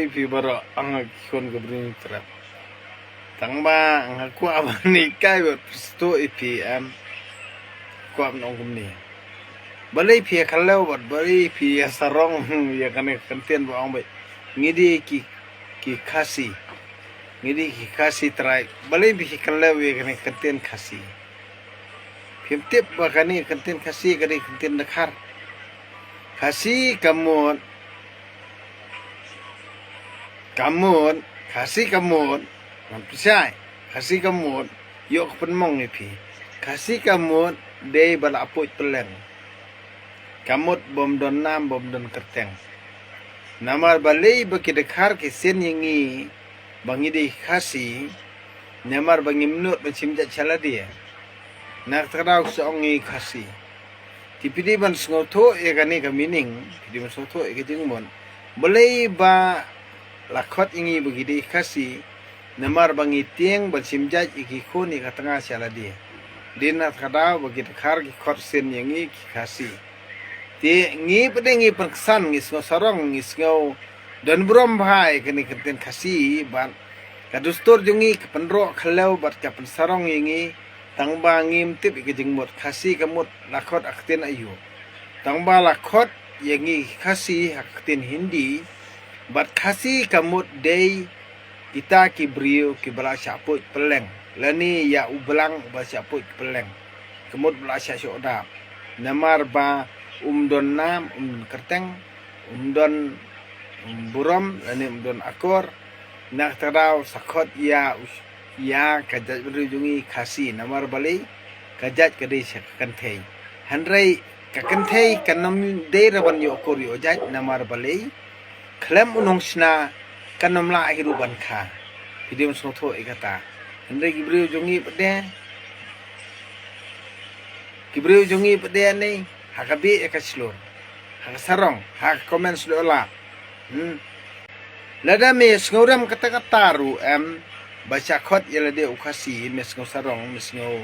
pi baro ang kon gabrin trap tangba ang aku abani kai bot sto ipm ko am nong kumni balai pi kalau bot balai pi sarong ya kan kantian bo ang bai ngidi ki kasi trai balai pi kalau ya kan kantian kasi pim tip ba kani kantian kasi kani kantian nakar kasi kamut kasih kamut mampisai kasih kamut yok penmong ipi kasih kamut day bala apoy peleng kamut bom don nam bom don kerteng namar balai baki dekhar ke sen yangi bangi de kasih namar bangi menut mencimjat chala dia nak terau seongi kasih tipidi ban sngoto e kani ka meaning tipidi ban sngoto e kejengmon balai ba lakot ingi begidi kasi namar bangi tieng bersimjaj iki kuni ka tengah siala dia dinat kada begitu khar ki khot sen yangi ki kasi ti ngi pedengi perkesan ngi sarong ngi ngau dan brom bhai kini kenten kasi ban kadustor jungi ke penro khalau bat ka pen sarong yangi tangba ngim tip iki jengmot kasi kamut lakot akten ayu tangba lakot yangi kasi akten hindi bat kasi kamut day kita ki brio ki bala syaput peleng lani ya ublang ba syaput peleng kamut bala syasoda namar ba don nam kerteng don buram lani don akor nak tarau sakot ya kajat berujungi kasi namar bali kajat kadai sakantei handrai kakantei kanam day raban yo akor yo jat namar bali klem unong sna kanomla ahiru banka video sotho ikata andre gibriu jongi pede ni hakabi ekaslo hakasarong hak comment slola lada me sngoram kata ru baca khot yelade ukasi mes ngosarong mes ngo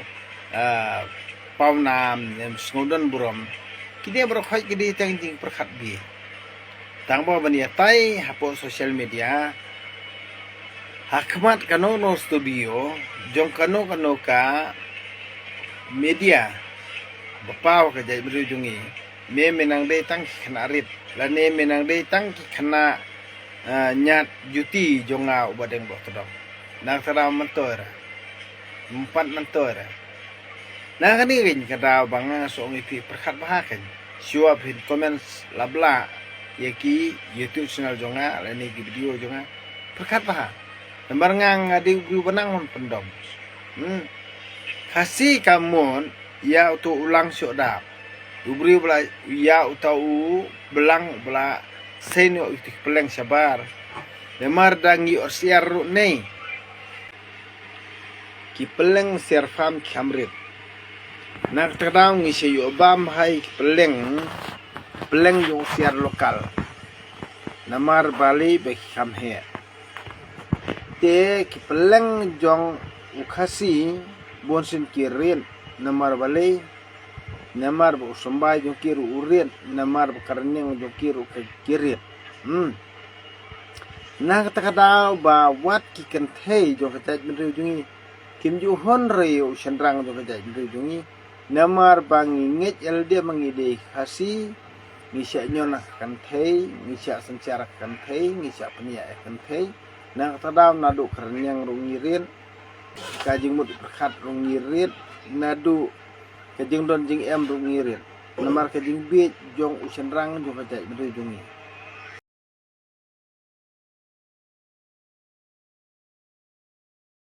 pawnam sngodon burom kide bro khot kide tang perkhat bi tangbo bania tai hapo social media hakmat kano no studio jong kano ka media bapau ka jai berujungi me menang dei tang khanarit lane menang dei tang khana nyat juti jonga ubadeng bo todong nang tara mentor empat mentor nah kani rin kada banga so ngipi perkhat bahaken siwap hit comments labla yaki YouTube channel jonga lani video jonga perkat bah lembar ngang adi guru benang pendom kasih kamun ya untuk ulang syodap ubri bela ya utau belang bela senyo itik peleng sabar lemar dangi orsiar nei ki peleng serfam kamrit nak terdang ngisi yobam hai peleng yung siar lokal namar bali beki kamhe te ki peleng jong ukasi bonsin kirin namar bali namar bu sombai jong kiru urin namar bu karning jong kiru kirin na kata ba wat ki kentei jong kata jungi kim ju hon reu sendrang jong kata jungi namar bangi nget elde mangide kasi ngisia nyona kantei ngisia sencara kantei ngisia penia kantei nang tadam nadu kernyang rungirin kajing mut berkat rungirin nadu kajing don jing em rungirin namar kajing bit jong usenrang jong kajai berujungi